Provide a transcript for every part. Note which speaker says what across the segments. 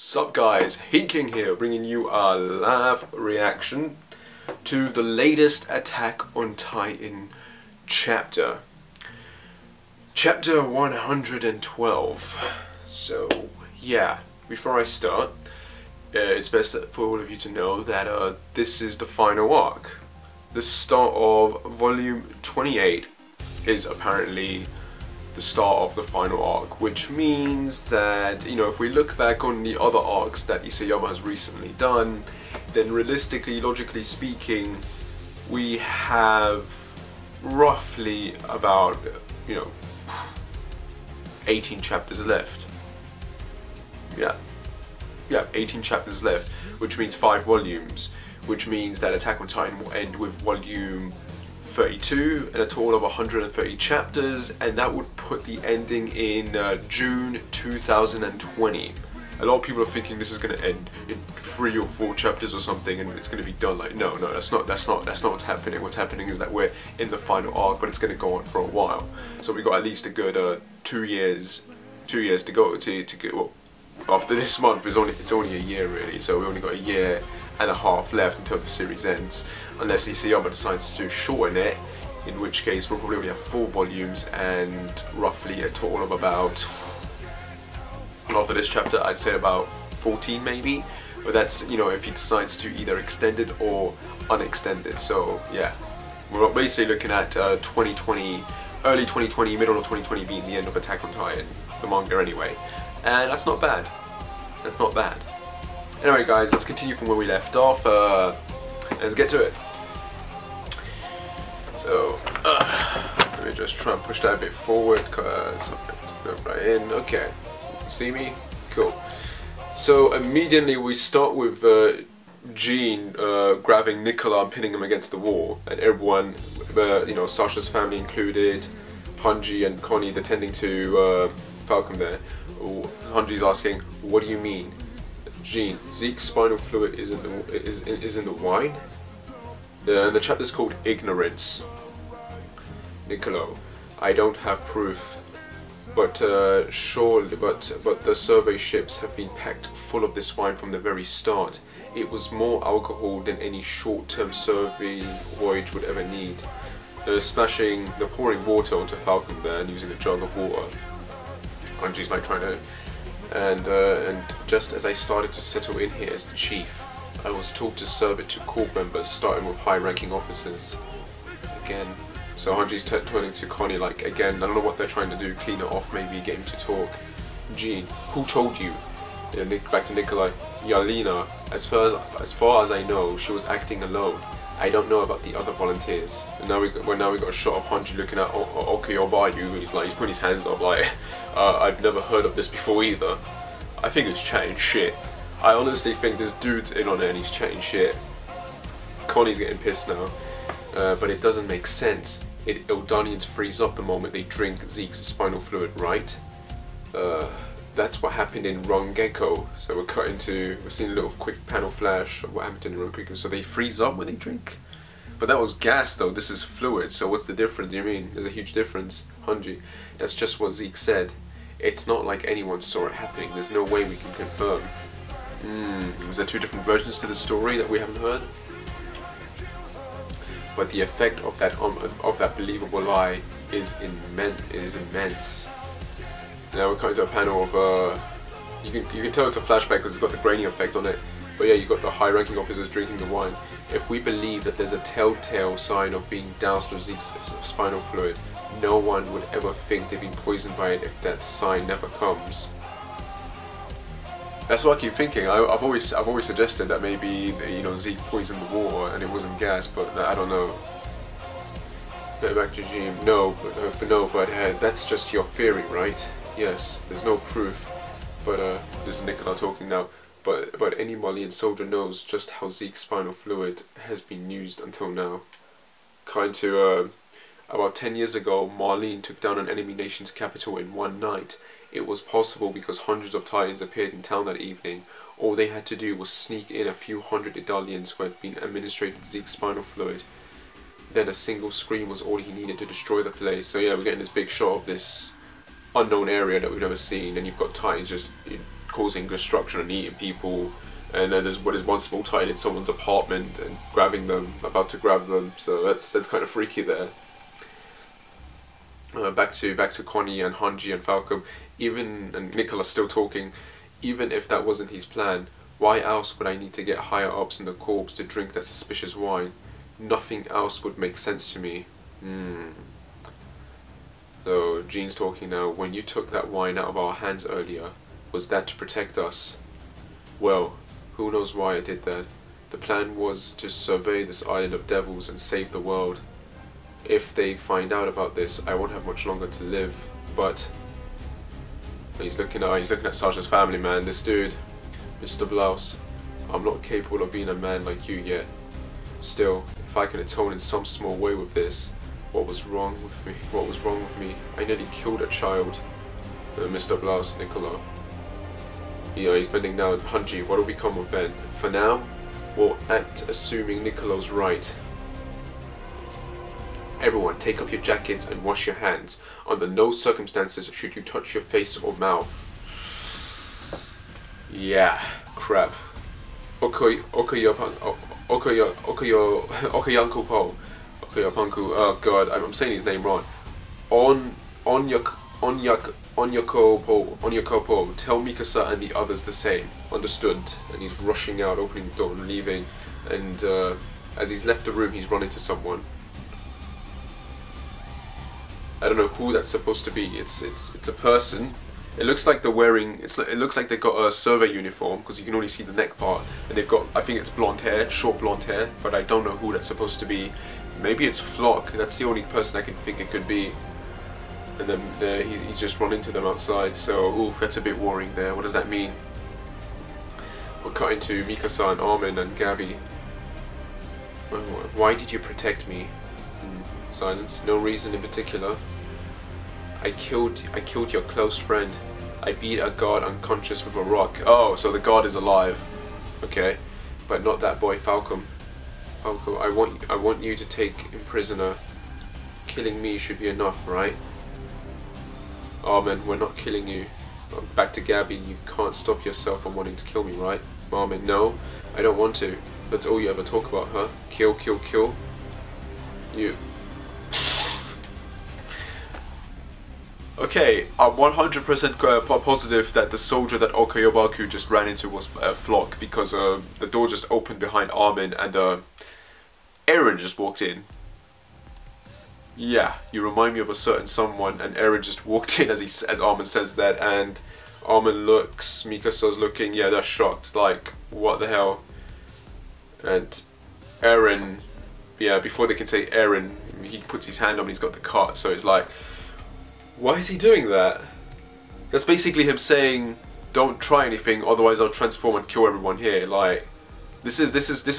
Speaker 1: Sup guys, King here, bringing you a live reaction to the latest Attack on Titan chapter. Chapter 112. So, yeah, before I start, it's best for all of you to know that this is the final arc. The start of volume 28 is apparently the start of the final arc, which means that, you know, if we look back on the other arcs that Isayama has recently done, then realistically, logically speaking, we have roughly about, 18 chapters left. Yeah, 18 chapters left, which means 5 volumes, which means that Attack on Titan will end with volume 32 and a total of 130 chapters, and that would put the ending in June 2020. A lot of people are thinking this is going to end in 3 or 4 chapters or something and it's going to be done. Like, no, that's not what's happening. What's happening is that we're in the final arc, but it's going to go on for a while. So we got at least a good 2 years to go to get, well, after this month it's only a year really, so we only got a year and a half left until the series ends, unless Isayama decides to shorten it, in which case we'll probably only have 4 volumes and roughly a total of about, after this chapter, I'd say about 14 maybe, but that's, you know, if he decides to either extend it or unextend it. So yeah, we're basically looking at 2020, early 2020, middle of 2020 being the end of Attack on Titan, the manga anyway, and that's not bad. That's not bad. Anyway guys, let's continue from where we left off. Let's get to it. So, let me just try and push that a bit forward because I'm going to go right in. Okay, you see me? Cool. So immediately we start with Jean grabbing Nicola and pinning him against the wall, and everyone, Sasha's family included, Hanji and Connie attending to Falcon there. Hanji's asking, "What do you mean?" Jean, Zeke's spinal fluid is in the wine? The chapter's called Ignorance. Niccolo, I don't have proof, but surely, but the survey ships have been packed full of this wine from the very start. It was more alcohol than any short-term survey voyage would ever need. They're pouring water onto Falcon there and using a jug of water. Anji's like trying to. And just as I started to settle in here as the chief, I was told to serve it to corps members, starting with high-ranking officers. Again, so Hanji's turning to Connie like, again, I don't know what they're trying to do, clean it off, maybe get him to talk. Jean, who told you? Back to Nikolai, Yalina, as far as I know, she was acting alone. I don't know about the other volunteers. And now we got a shot of Hanji looking at Okeobayu. He's putting his hands up like, I've never heard of this before either. I think it's chatting shit. I honestly think this dude's in on it and he's chatting shit. Connie's getting pissed now, but it doesn't make sense. Eldanians freeze up the moment they drink Zeke's spinal fluid, right? That's what happened in Rongeko. So we're seeing a little quick panel flash of what happened in Rongeko. So they freeze up when they drink? But that was gas though, this is fluid, so what's the difference? Do you mean? There's a huge difference. Hanji, that's just what Zeke said. It's not like anyone saw it happening, there's no way we can confirm. Is there 2 different versions to the story that we haven't heard? But the effect of that believable lie is immense. Now we're coming to a panel of, you can tell it's a flashback because it's got the grainy effect on it, but yeah, you got the high-ranking officers drinking the wine. If we believe that there's a telltale sign of being doused with Zeke's spinal fluid, no one would ever think they've been poisoned by it if that sign never comes. That's what I keep thinking. I've always suggested that maybe, Zeke poisoned the water and it wasn't gas, but I don't know. Back to Jean. No, but that's just your theory, right? Yes, there's no proof, but this is Nicola talking now, but any Malian soldier knows just how Zeke's spinal fluid has been used until now. About 10 years ago, Marlene took down an enemy nation's capital in one night. It was possible because hundreds of Titans appeared in town that evening. All they had to do was sneak in a few hundred Idalians who had been administered Zeke's spinal fluid. Then a single scream was all he needed to destroy the place. So yeah, we're getting this big shot of this unknown area that we've never seen, and you've got Titans just causing destruction and eating people. And then there's one small tie in someone's apartment and grabbing them, about to grab them. So that's kind of freaky there. Back to Connie and Hanji and Falcom. And Nicola still talking. Even if that wasn't his plan, why else would I need to get higher ups in the corps to drink that suspicious wine? Nothing else would make sense to me. So Jean's talking now. When you took that wine out of our hands earlier, was that to protect us? Well, who knows why I did that. The plan was to survey this island of devils and save the world. If they find out about this, I won't have much longer to live. But he's looking at Sasha's family, man. This dude, Mr. Blouse. I'm not capable of being a man like you yet. Still, if I can atone in some small way with this, what was wrong with me? What was wrong with me? I nearly killed a child. Mr. Blouse, Nicola. He's bending down. Hanji, what'll become of Ben? For now, we'll act assuming Nicolo's right. Everyone, take off your jackets and wash your hands. Under no circumstances should you touch your face or mouth. Yeah, crap. Oh god, I'm saying his name wrong. Onyakopo, tell Mikasa and the others the same. Understood. And he's rushing out, opening the door and leaving. And as he's left the room, he's run into someone. I don't know who that's supposed to be. It's a person. It looks like they're wearing. It looks like they've got a survey uniform because you can only see the neck part, and they've got. I think it's blonde hair, short blonde hair, but I don't know who that's supposed to be. Maybe it's Floch. That's the only person I can think it could be. And then he's just run into them outside. So, ooh, that's a bit worrying there. What does that mean? We're cutting to Mikasa and Armin and Gabby. Why did you protect me? Silence. No reason in particular. I killed your close friend. I beat a guard unconscious with a rock. Oh, so the guard is alive. Okay, but not that boy Falcom. Falcom, I want you to take him prisoner. Killing me should be enough, right? Armin, we're not killing you. Back to Gabby. You can't stop yourself from wanting to kill me, right? Armin, no, I don't want to. That's all you ever talk about, huh? Kill, kill, kill. You. Okay, I'm 100% positive that the soldier that Okayobaku just ran into was Floch, because the door just opened behind Armin and Eren just walked in. Yeah, you remind me of a certain someone, and Eren just walked in as Armin says that, and Armin looks, Mikasa's looking, yeah, they're shocked, like, what the hell? And Eren, yeah, before they can say Eren, he puts his hand on and he's got the cut, so it's like, why is he doing that? That's basically him saying, don't try anything, otherwise I'll transform and kill everyone here. Like, this has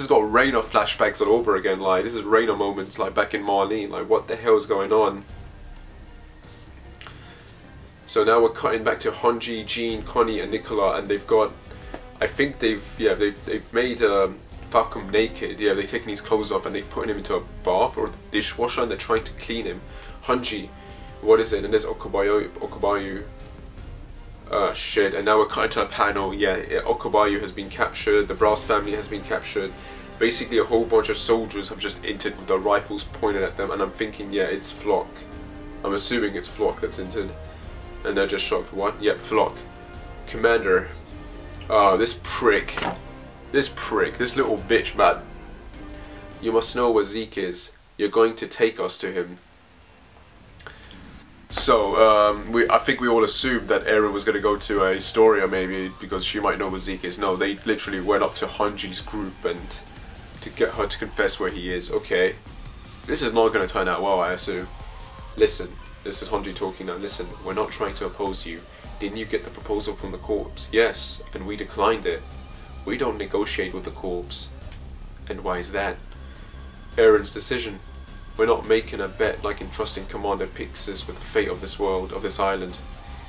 Speaker 1: got Reina flashbacks all over again. Like, this is Reina moments, like back in Marlene. Like, what the hell is going on? So now we're cutting back to Hanji, Jean, Connie, and Nicola, and they've got, I think they've made Falcom naked. Yeah, they've taken his clothes off and they've put him into a bath or a dishwasher, and they're trying to clean him. Hanji, what is it? And there's Okabayu. Shit. And now we're cutting to a panel. Yeah, Okabayu has been captured. The Brass family has been captured. Basically, a whole bunch of soldiers have just entered with their rifles pointed at them. And I'm thinking, yeah, it's Floch. I'm assuming it's Floch that's entered. And they're just shocked. What? Yep, Floch. Commander. This prick. This little bitch, man. You must know where Zeke is. You're going to take us to him. So, I think we all assumed that Eren was going to go to Historia maybe, because she might know where Zeke is. No, they literally went up to Hanji's group and to get her to confess where he is. Okay. This is not going to turn out well, I assume. Listen, this is Hanji talking now. Listen, we're not trying to oppose you. Didn't you get the proposal from the corps? Yes, and we declined it. We don't negotiate with the corps. And why is that? Eren's decision. We're not making a bet like entrusting Commander Pixis with the fate of this world, of this island.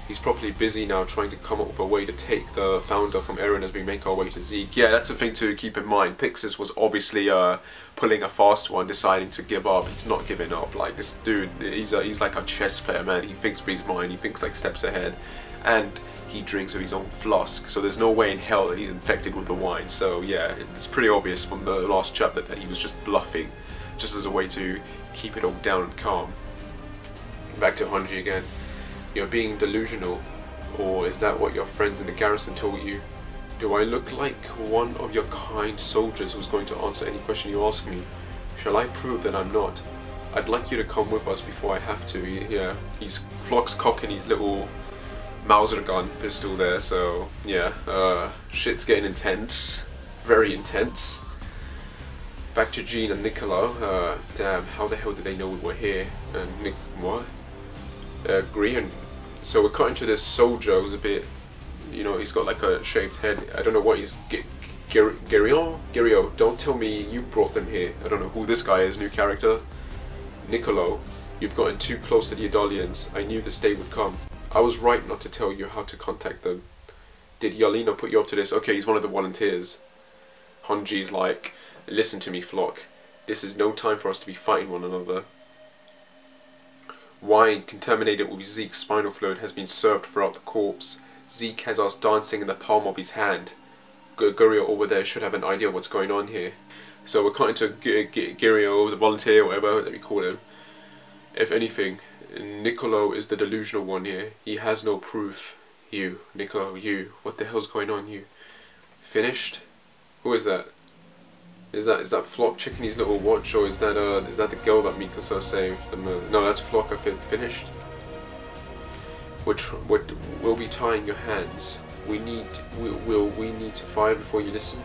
Speaker 1: He's probably busy now trying to come up with a way to take the founder from Eren as we make our way to Zeke. Yeah, that's a thing to keep in mind. Pixis was obviously pulling a fast one, deciding to give up. He's not giving up. Like, this dude, he's like a chess player, man. He thinks with his mind, he thinks like steps ahead. And he drinks with his own flask, so there's no way in hell that he's infected with the wine. So yeah, it's pretty obvious from the last chapter that he was just bluffing, just as a way to keep it all down and calm. Back to Hanji again. You're being delusional, or is that what your friends in the garrison told you? Do I look like one of your kind soldiers who's going to answer any question you ask me? Shall I prove that I'm not? I'd like you to come with us before I have to. Yeah, he's Floch's cocking his little Mauser gun pistol there, so yeah, shit's getting intense. Very intense. Back to Jean and Nicola. Damn, how the hell did they know we were here? Nick, what? Grian. So we're cutting to this soldier who's a bit, you know, he's got like a shaved head. I don't know what he's... Gerio, don't tell me you brought them here. I don't know who this guy is, new character. Niccolo, you've gotten too close to the Idalians. I knew this day would come. I was right not to tell you how to contact them. Did Yalina put you up to this? Okay, he's one of the volunteers. Hanji's like, listen to me, Floch. This is no time for us to be fighting one another. Wine contaminated with Zeke's spinal fluid has been served throughout the corpse. Zeke has us dancing in the palm of his hand. Gerio over there should have an idea of what's going on here. So we're cutting to Gerio, the volunteer, whatever that we call him. If anything, Niccolo is the delusional one here. He has no proof. You, Niccolo, you. What the hell's going on, you? Finished? Who is that? Is that Floch checking his little watch, or is that the girl that Mikasa saved? No, that's Floch. I think finished. We'll be tying your hands. We need to fire before you listen.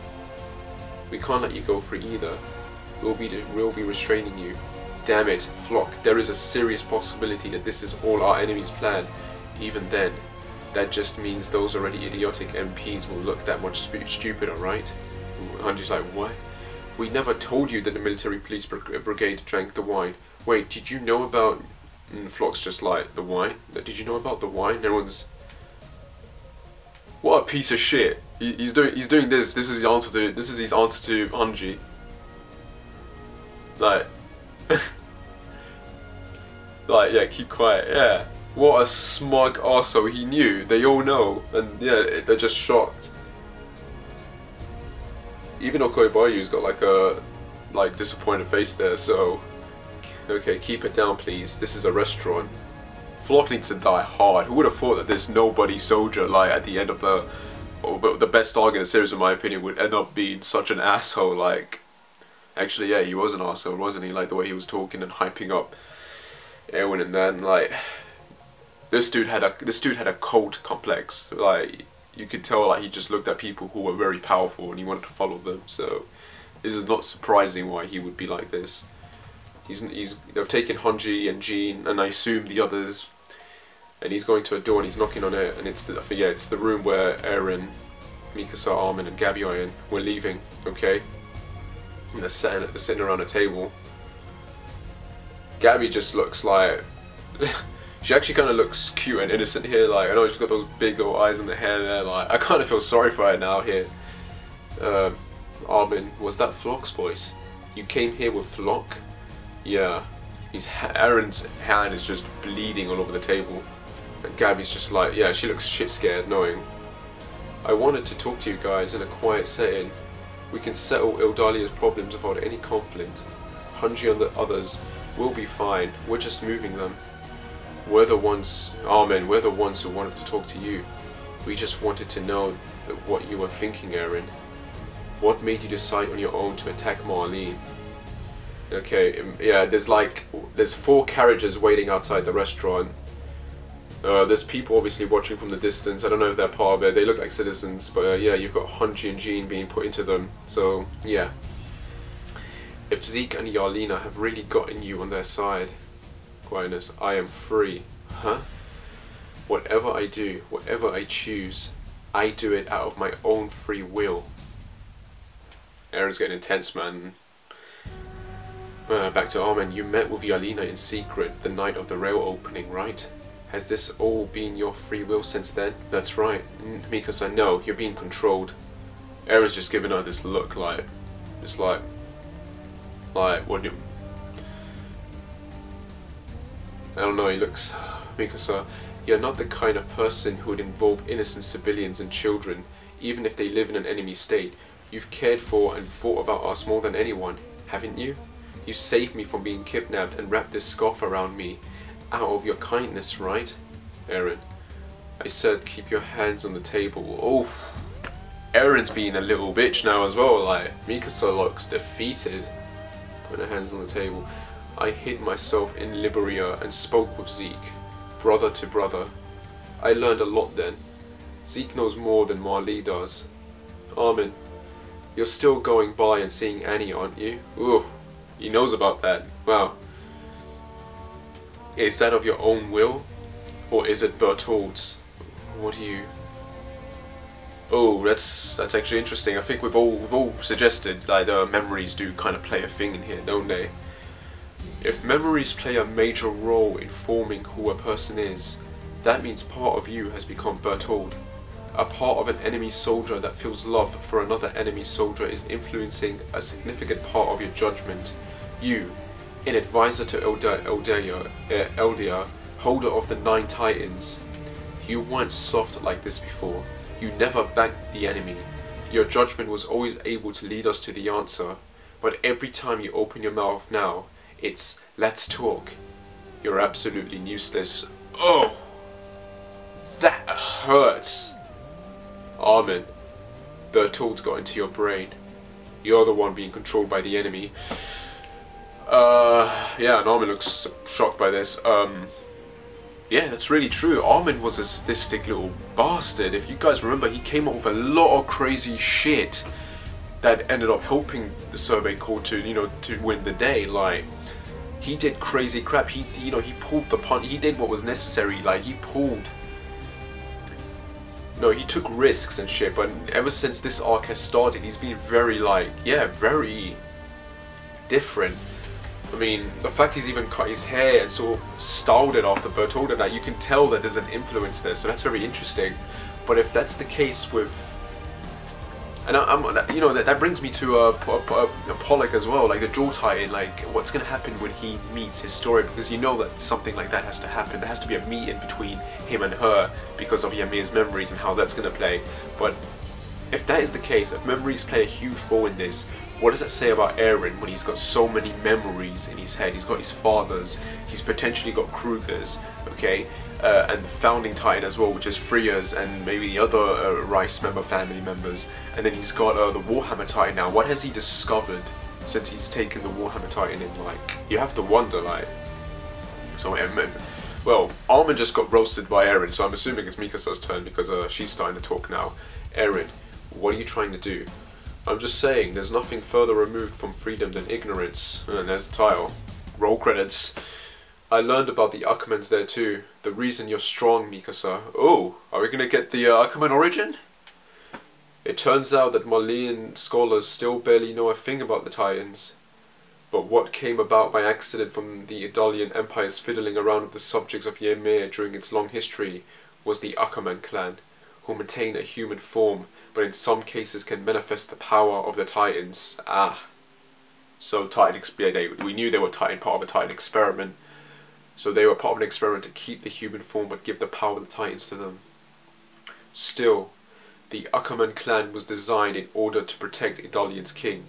Speaker 1: We can't let you go free either. We'll be restraining you. Damn it, Floch, there is a serious possibility that this is all our enemy's plan. Even then, that just means those already idiotic MPs will look that much stupider, right? Hanji's like, what? We never told you that the military police brigade drank the wine. Wait, did you know about... Floch's just like, the wine? Did you know about the wine? Everyone's... What a piece of shit. He's doing this. This is his answer to Hanji. Like... like, yeah, keep quiet, yeah. What a smug arsehole. He knew. They all know. And yeah, they're just shocked. Even Okoibayu's got like a disappointed face there, so... Okay, keep it down please. This is a restaurant. Floch needs to die hard. Who would have thought that this nobody soldier, like, at the end of the best arc in the series in my opinion, would end up being such an asshole, like... Actually, yeah, he was an asshole, wasn't he? Like, the way he was talking and hyping up Eren, and then, like... This dude had a cult complex. Like, you could tell, like, he just looked at people who were very powerful and he wanted to follow them, so... This is not surprising why he would be like this. They've taken Hanji and Jean, and I assume the others, and he's going to a door and he's knocking on it, and it's the room where Eren, Mikasa, Armin, and Gabi are in. We're leaving, okay? And they're sitting around a table. Gabi just looks like she actually kind of looks cute and innocent here. Like, I know she's got those big old eyes and the hair there. Like, I kind of feel sorry for her now here. Armin, was that Floch's voice? You came here with Floch? Yeah, Eren's hand is just bleeding all over the table, and Gabi's just like, yeah, she looks shit scared, knowing. I wanted to talk to you guys in a quiet setting. We can settle Ildalia's problems without any conflict. Hanji and the others will be fine. We're just moving them. We're the ones, Armin, we're the ones who wanted to talk to you. We just wanted to know what you were thinking, Eren. What made you decide on your own to attack Marlene? Okay, yeah, there's 4 carriages waiting outside the restaurant. There's people obviously watching from the distance. I don't know if they're part of it. They look like citizens, but yeah, you've got Hanji and Jean being put into them. So, yeah. If Zeke and Yalina have really gotten you on their side, quietness, I am free. Huh? Whatever I do, whatever I choose, I do it out of my own free will. Eren's getting intense, man. Back to Armin. You met with Yalina in secret the night of the rail opening, right? Has this all been your free will since then? That's right. Mikasa, no, you're being controlled. Eren's just giving her this look like... It's like, what do you... I don't know, he looks... Mikasa, You're not the kind of person who would involve innocent civilians and children, even if they live in an enemy state. You've cared for and thought about us more than anyone, haven't you? You saved me from being kidnapped and wrapped this scarf around me, out of your kindness, right? Eren. I said keep your hands on the table. Oh, Eren's being a little bitch now as well, like, Mikasa looks defeated. Put her hands on the table. I hid myself in Liberia and spoke with Zeke, brother to brother. I learned a lot then. Zeke knows more than Marley does. Armin, you're still going by and seeing Annie, aren't you? Ooh, he knows about that. Wow. Is that of your own will? Or is it Berthold's? What do you... Oh, that's actually interesting. I think we've all suggested like memories do kind of play a thing in here, don't they? If memories play a major role in forming who a person is, that means part of you has become Berthold. A part of an enemy soldier that feels love for another enemy soldier is influencing a significant part of your judgment. You, an advisor to Eldia, holder of the 9 Titans. You weren't soft like this before. You never backed the enemy. Your judgment was always able to lead us to the answer, but every time you open your mouth now, it's let's talk. You're absolutely useless. Oh, that hurts. Armin, Berthold's got into your brain. You're the one being controlled by the enemy. Yeah, and Armin looks shocked by this. Yeah, that's really true. Armin was a sadistic little bastard. If you guys remember, he came up with a lot of crazy shit that ended up helping the Survey Corps to, you know, to win the day. Like, he did crazy crap. He pulled the punch. He did what was necessary. Like, he took risks and shit. But ever since this arc has started, he's been very, like, yeah, very different. I mean, the fact he's even cut his hair and sort of styled it after Berthold and that, you can tell that there's an influence there, so that's very interesting. But if that's the case with... And you know, that brings me to Pollock as well, like the Jaw Titan, like what's going to happen when he meets his story, because you know that something like that has to happen. There has to be a meeting between him and her because of Ymir's memories and how that's going to play. But if that is the case, if memories play a huge role in this, what does that say about Eren when he's got so many memories in his head? He's got his father's, he's potentially got Kruger's, okay, and the Founding Titan as well, which is Freya's and maybe the other Rice family members, and then he's got the Warhammer Titan now. What has he discovered since he's taken the Warhammer Titan in? Like, you have to wonder, like. So, well, Armin just got roasted by Eren, so I'm assuming it's Mikasa's turn because she's starting to talk now. Eren, what are you trying to do? I'm just saying, there's nothing further removed from freedom than ignorance. And there's the title. Roll credits. I learned about the Ackermans there too. The reason you're strong, Mikasa. Oh, are we gonna get the Ackerman origin? It turns out that Marleyan scholars still barely know a thing about the Titans. But what came about by accident from the Idalian Empire's fiddling around with the subjects of Ymir during its long history was the Ackerman clan, who maintain a human form, but in some cases can manifest the power of the Titans. Ah. So we knew they were part of a Titan experiment. So they were part of an experiment to keep the human form but give the power of the Titans to them. Still, the Ackerman clan was designed in order to protect Idalian's king.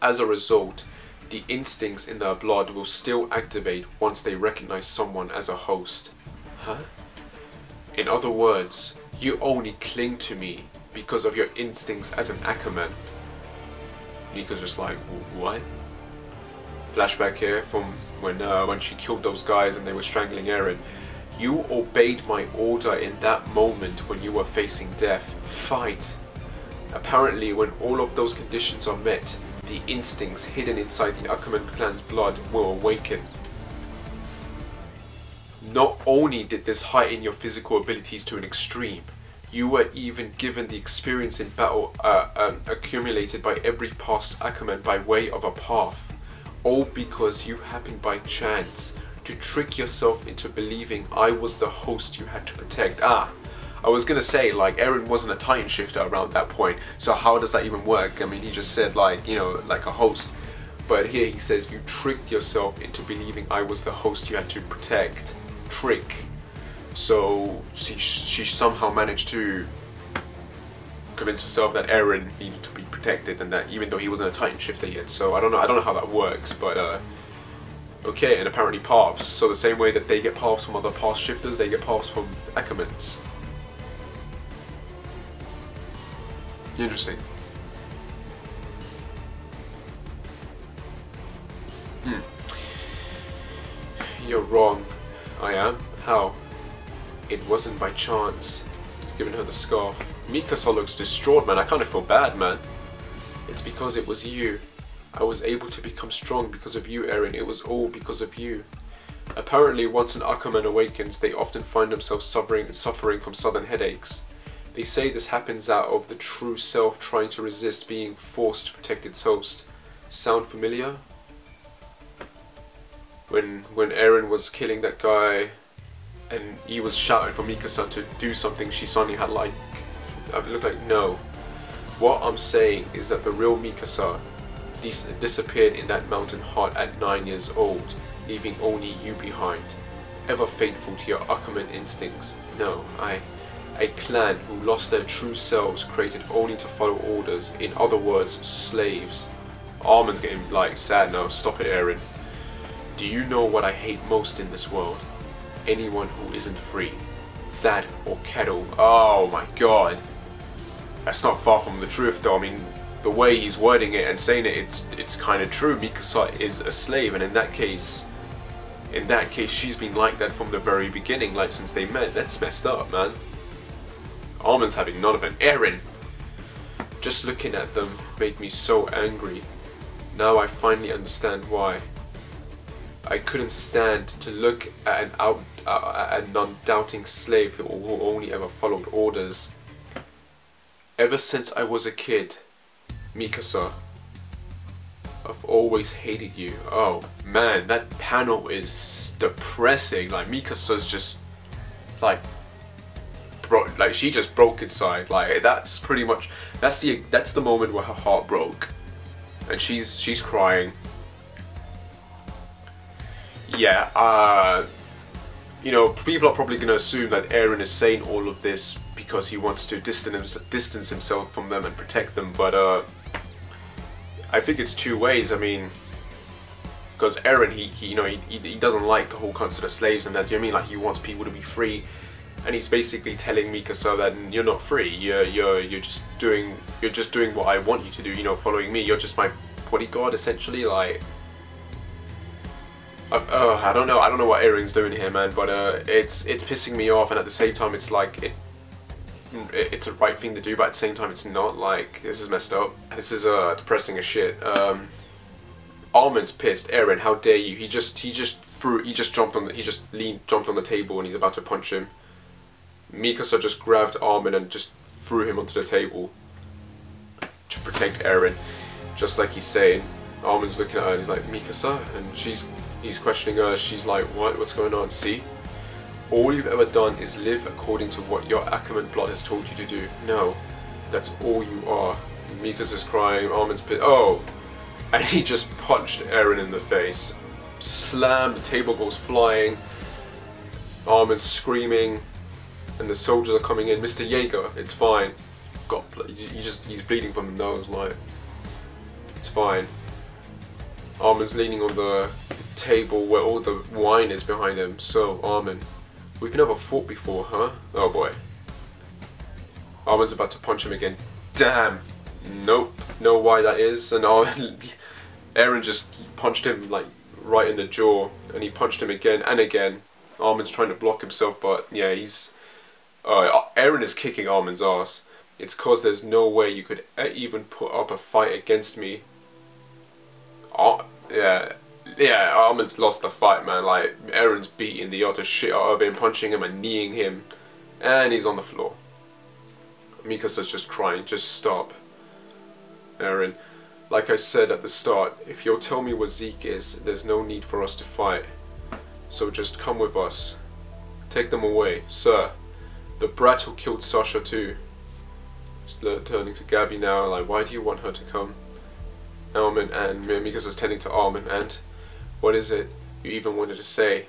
Speaker 1: As a result, the instincts in their blood will still activate once they recognize someone as a host. Huh? In other words, you only cling to me because of your instincts as an Ackerman. Nika's just like, what? Flashback here from when she killed those guys and they were strangling Eren. You obeyed my order in that moment when you were facing death. Fight. Apparently, when all of those conditions are met, the instincts hidden inside the Ackerman clan's blood will awaken. Not only did this heighten your physical abilities to an extreme, you were even given the experience in battle accumulated by every past Ackerman by way of a path. All because you happened by chance to trick yourself into believing I was the host you had to protect. Ah, I was gonna say, like, Eren wasn't a Titan shifter around that point, so how does that even work? I mean, he just said, like, you know, like a host. But here he says you tricked yourself into believing I was the host you had to protect. Trick. So she somehow managed to convince herself that Eren needed to be protected, and that even though he wasn't a Titan shifter yet. So I don't know how that works, but okay. And apparently paths. So the same way that they get paths from other path shifters, they get paths from Ackermans. Interesting. You're wrong. I am? How? It wasn't by chance. He's giving her the scarf. Mikasa looks distraught, man. I kind of feel bad, man. It's because it was you. I was able to become strong because of you, Eren. It was all because of you. Apparently, once an Ackerman awakens, they often find themselves suffering from sudden headaches. They say this happens out of the true self trying to resist being forced to protect its host. Sound familiar? When Eren was killing that guy and he was shouting for Mikasa to do something, she suddenly had like, it looked like, no. What I'm saying is that the real Mikasa disappeared in that mountain hut at 9 years old, leaving only you behind, ever faithful to your Ackerman instincts. No, a clan who lost their true selves, created only to follow orders, in other words, slaves. Armin's getting like sad now. Stop it, Eren. Do you know what I hate most in this world? Anyone who isn't free. That or cattle. Oh my god. That's not far from the truth though. I mean, the way he's wording it and saying it, it's kind of true. Mikasa is a slave, and in that case, she's been like that from the very beginning, like since they met. That's messed up, man. Armin's having none of it. Eren! Just looking at them made me so angry. Now I finally understand why. I couldn't stand to look at an undoubting slave who only ever followed orders. Ever since I was a kid, Mikasa, I've always hated you. Oh man, that panel is depressing. Like Mikasa's just like she just broke inside. Like that's pretty much that's the moment where her heart broke, and she's crying. Yeah, you know, people are probably going to assume that Eren is saying all of this because he wants to distance himself from them and protect them, but I think it's two ways. I mean, because Eren, he doesn't like the whole concept of slaves and that. Do you know what I mean? Like he wants people to be free, and he's basically telling Mikasa that you're not free. You're just doing what I want you to do. You know, following me. You're just my bodyguard, essentially. Like. I don't know what Eren's doing here, man, but it's pissing me off, and at the same time it's like it's a right thing to do, but at the same time it's not. Like, this is messed up. This is depressing as shit. Armin's pissed. Eren, how dare you? He just jumped on the table and he's about to punch him. Mikasa just grabbed Armin and just threw him onto the table to protect Eren, just like he's saying. Armin's looking at her and he's like, Mikasa, and he's questioning her. She's like, what's going on? See? All you've ever done is live according to what your Ackerman blood has told you to do. No, that's all you are. Mikasa's crying, Armin's pissed. Oh! And he just punched Eren in the face. Slam, the table goes flying. Armin's screaming, and the soldiers are coming in. Mr. Yeager, it's fine. God, he's bleeding from the nose, like, it's fine. Armin's leaning on the table where all the wine is behind him. So, Armin, we've never fought before, huh? Oh boy. Armin's about to punch him again. Damn! Nope. Know why that is. And Eren just punched him like right in the jaw, and he punched him again and again. Armin's trying to block himself, but yeah, Eren is kicking Armin's ass. It's cause there's no way you could even put up a fight against me. Yeah, Armin's lost the fight, man. Like, Eren's beating the utter shit out of him, punching him and kneeing him, and he's on the floor. Mikasa's just crying. Just stop, Eren. Like I said at the start, if you'll tell me where Zeke is, there's no need for us to fight. So just come with us. Take them away, sir. The brat who killed Sasha too. Just turning to Gabby now, like, why do you want her to come? Armin, and Mikasa's tending to Armin, and what is it you even wanted to say?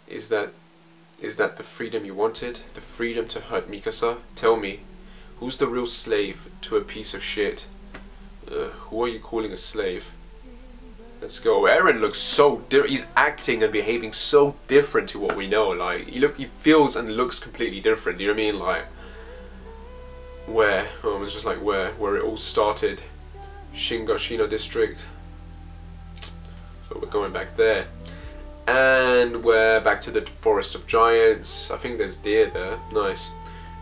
Speaker 1: Is that Is that the freedom you wanted? The freedom to hurt Mikasa? Tell me, who's the real slave to a piece of shit? Who are you calling a slave? Let's go. Eren looks so different. He's acting and behaving so different to what we know. Like, he feels and looks completely different. Do you know what I mean? Like, where? Oh, it's just like where it all started. Shingashino district. So we're going back there. And we're back to the Forest of Giants. I think there's deer there. Nice.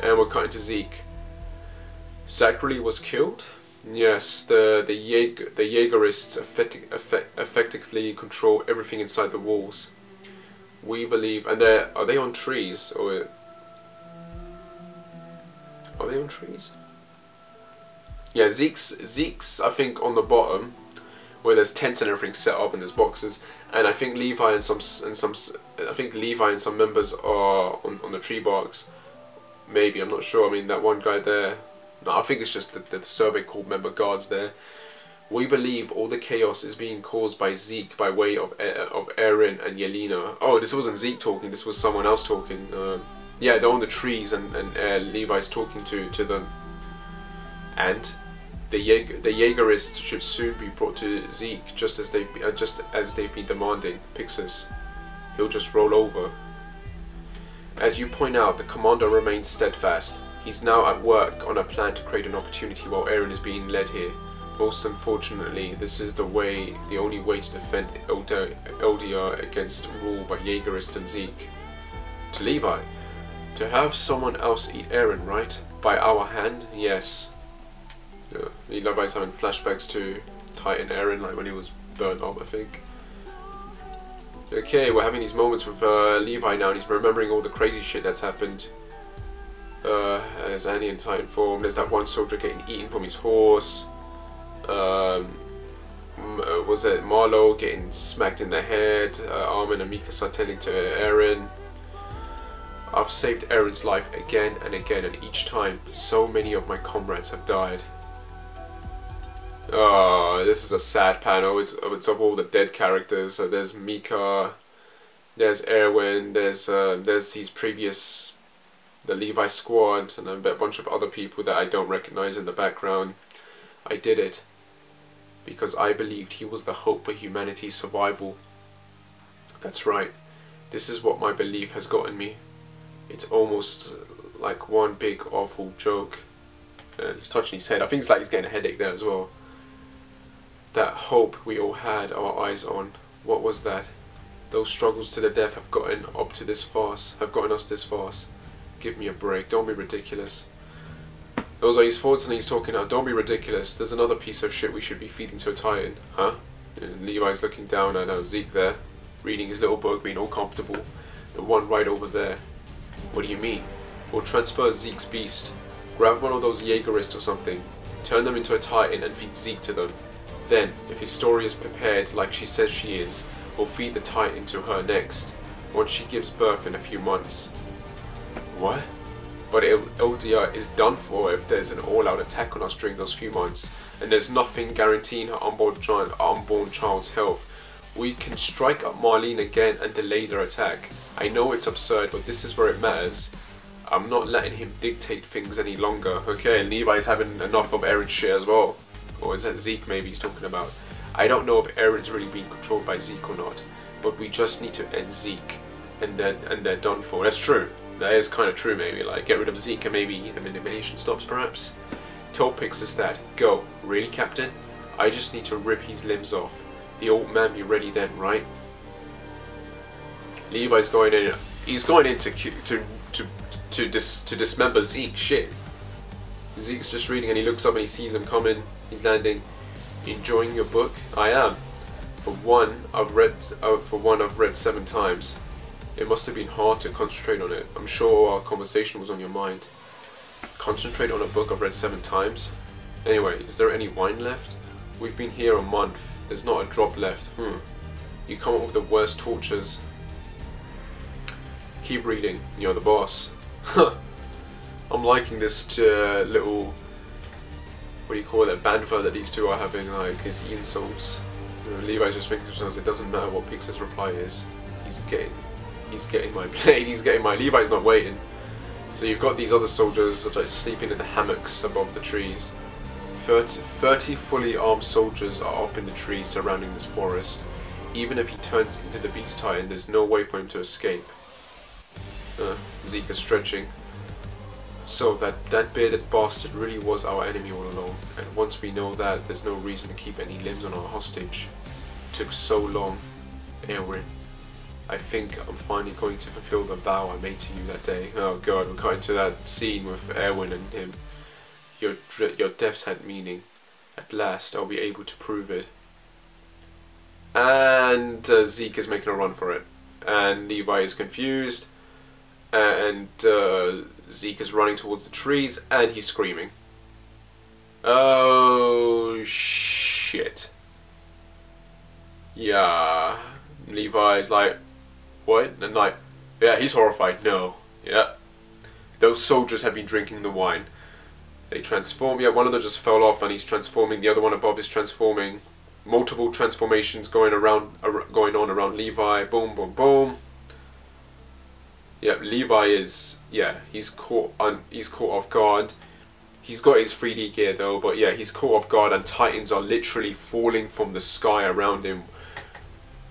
Speaker 1: And we're cutting to Zeke. Zachary was killed? Yes, the Yeagerists effectively control everything inside the walls. We believe, and are they on trees, or are they on trees? Yeah, Zeke's I think on the bottom, where there's tents and everything set up and there's boxes, and I think Levi and some members are on the tree barks. Maybe, I'm not sure. I mean, that one guy there. No, I think it's just the survey corps member guards there. We believe all the chaos is being caused by Zeke by way of Eren and Yelena. Oh, this wasn't Zeke talking, this was someone else talking. Yeah, they're on the trees and Levi's talking to them. And the Yeagerists should soon be brought to Zeke, just as they've been demanding. Pixis. He'll just roll over. As you point out, the commander remains steadfast. He's now at work on a plan to create an opportunity while Eren is being led here. Most unfortunately, this is the only way to defend LDR against rule by Yeagerist and Zeke. To Levi, to have someone else eat Eren, right? By our hand? Yes. Levi's having flashbacks to Titan Eren, like when he was burnt up, I think. Okay, we're having these moments with Levi now, and he's remembering all the crazy shit that's happened. As Annie and Titan form, there's that one soldier getting eaten from his horse. Was it Marlowe getting smacked in the head? Armin and Mikasa tending to Eren. I've saved Eren's life again and again, and each time so many of my comrades have died. Oh, this is a sad panel. It's of all the dead characters. So there's Mika, there's Erwin, there's his previous, the Levi squad, and a bunch of other people that I don't recognize in the background. I did it because I believed he was the hope for humanity's survival. That's right. This is what my belief has gotten me. It's almost like one big awful joke. He's touching his head. I think it's like he's getting a headache there as well. That hope we all had our eyes on. What was that? Those struggles to the death have gotten us this fast. Give me a break. Don't be ridiculous. Those are his thoughts and he's talking now. Don't be ridiculous. There's another piece of shit we should be feeding to a Titan. Huh? And Levi's looking down at Zeke there, reading his little book, being all comfortable. The one right over there. What do you mean? We'll transfer Zeke's beast. Grab one of those Yeagerists or something. Turn them into a Titan and feed Zeke to them. Then, if his story is prepared like she says she is, we'll feed the Titan to her next, once she gives birth in a few months. What? But LDR is done for if there's an all-out attack on us during those few months, and there's nothing guaranteeing her unborn child's health. We can strike up Marlene again and delay their attack. I know it's absurd, but this is where it matters. I'm not letting him dictate things any longer. Okay, Levi's having enough of Eren's shit as well. Or is that Zeke maybe he's talking about? I don't know if Eren's really being controlled by Zeke or not, but we just need to end Zeke, and they're done for. That's true. That is kind of true maybe, like get rid of Zeke and maybe the manipulation stops perhaps. Tell Pixis that. Go. Really, Captain? I just need to rip his limbs off. The old man be ready then, right? Levi's going in. He's going in to dismember Zeke. Shit. Zeke's just reading and he looks up and he sees him coming. He's landing. Enjoying your book? I am. For one I've read 7 times. It must have been hard to concentrate on it. I'm sure our conversation was on your mind. Concentrate on a book I've read 7 times? Anyway, is there any wine left? We've been here a month. There's not a drop left. You come up with the worst tortures. Keep reading. You're the boss. I'm liking this little, what do you call it, banter that these two are having, like his insults. You know, Levi's just thinking to himself, it doesn't matter what Pixar's reply is. He's getting He's getting my blade, he's getting my... Levi's not waiting. So you've got these other soldiers that are sleeping in the hammocks above the trees. 30 fully armed soldiers are up in the trees surrounding this forest. Even if he turns into the Beast Titan, there's no way for him to escape. Zeke is stretching. So that bearded bastard really was our enemy all along. And once we know that, there's no reason to keep any limbs on our hostage. It took so long. Eren, I think I'm finally going to fulfill the vow I made to you that day. Oh god, we're going to that scene with Eren and him. Your deaths had meaning. At last, I'll be able to prove it. And Zeke is making a run for it. And Levi is confused. And Zeke is running towards the trees. And he's screaming. Oh, shit. Yeah. Levi's like, what? And like, yeah, he's horrified. No. Yeah. Those soldiers have been drinking the wine. They transform. Yeah, one of them just fell off and he's transforming. The other one above is transforming. Multiple transformations going on around Levi. Boom, boom, boom. Yeah, Levi is, yeah, he's caught off guard. He's got his 3D gear though, but yeah, he's caught off guard and Titans are literally falling from the sky around him.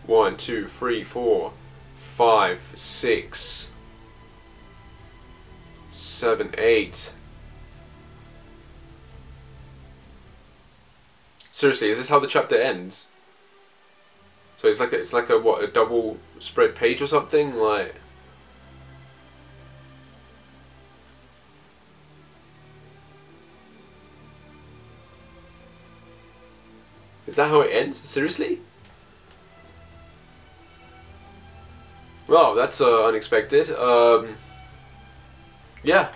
Speaker 1: 1, 2, 3, 4, 5, 6, 7, 8. Seriously, is this how the chapter ends? So it's like a what, a double spread page or something? Like, is that how it ends? Seriously? Well, that's unexpected. Yeah,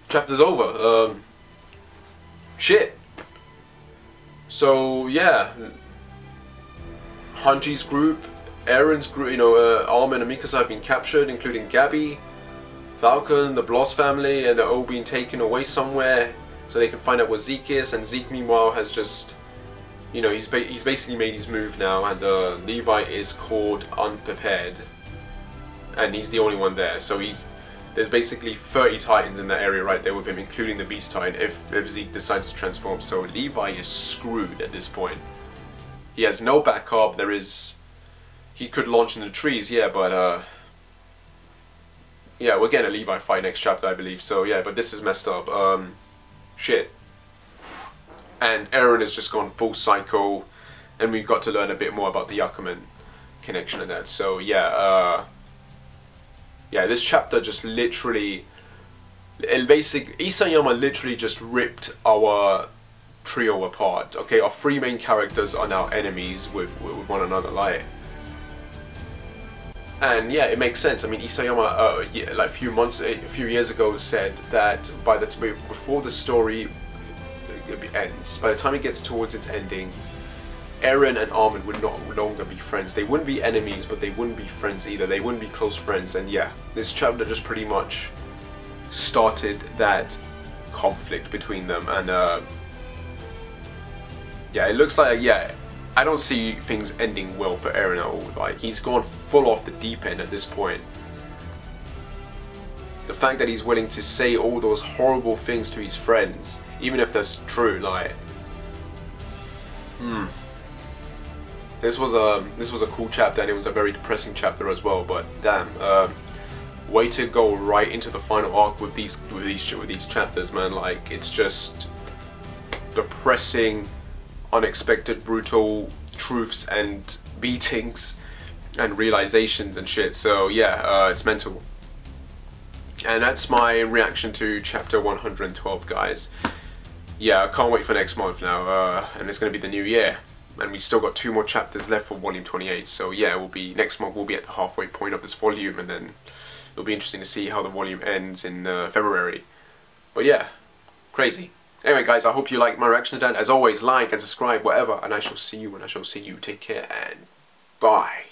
Speaker 1: chapter's over. Shit. So yeah, Hanji's group, Eren's group, you know, Armin and Mikasa have been captured, including Gabi, Falcon, the Bloss family, and they're all being taken away somewhere so they can find out where Zeke is. And Zeke, meanwhile, has just, you know, he's basically made his move now, and Levi is called unprepared, and he's the only one there. So there's basically 30 Titans in that area right there with him, including the Beast Titan, if Zeke decides to transform. So Levi is screwed at this point. He has no backup. He could launch in the trees, yeah, but yeah, we're getting a Levi fight next chapter, I believe. So yeah, but this is messed up. Shit. And Eren has just gone full psycho, and we've got to learn a bit more about the Ackerman connection and that. So yeah, yeah, this chapter just literally, Isayama literally just ripped our trio apart. Okay, our three main characters are now enemies with one another, like, and yeah, it makes sense. I mean, Isayama, yeah, like a few years ago, said that before the story ends, by the time it gets towards its ending, Eren and Armin would no longer be friends. They wouldn't be enemies, but they wouldn't be friends either. They wouldn't be close friends. And yeah, this chapter just pretty much started that conflict between them. And yeah, it looks like, yeah, I don't see things ending well for Eren at all. Like, he's gone full off the deep end at this point. The fact that he's willing to say all those horrible things to his friends, even if that's true, like, This was a cool chapter, and it was a very depressing chapter as well. But damn, way to go right into the final arc with these chapters, man. Like, it's just depressing, unexpected, brutal truths and beatings and realizations and shit. So yeah, it's mental. And that's my reaction to chapter 112, guys. Yeah, I can't wait for next month now, and it's gonna be the new year. And we still got 2 more chapters left for volume 28, so yeah, next month we'll be at the halfway point of this volume, and then it'll be interesting to see how the volume ends in February. But yeah, crazy. Anyway guys, I hope you liked my reaction to that. As always, like and subscribe, whatever, and I shall see you when I shall see you. Take care, and bye.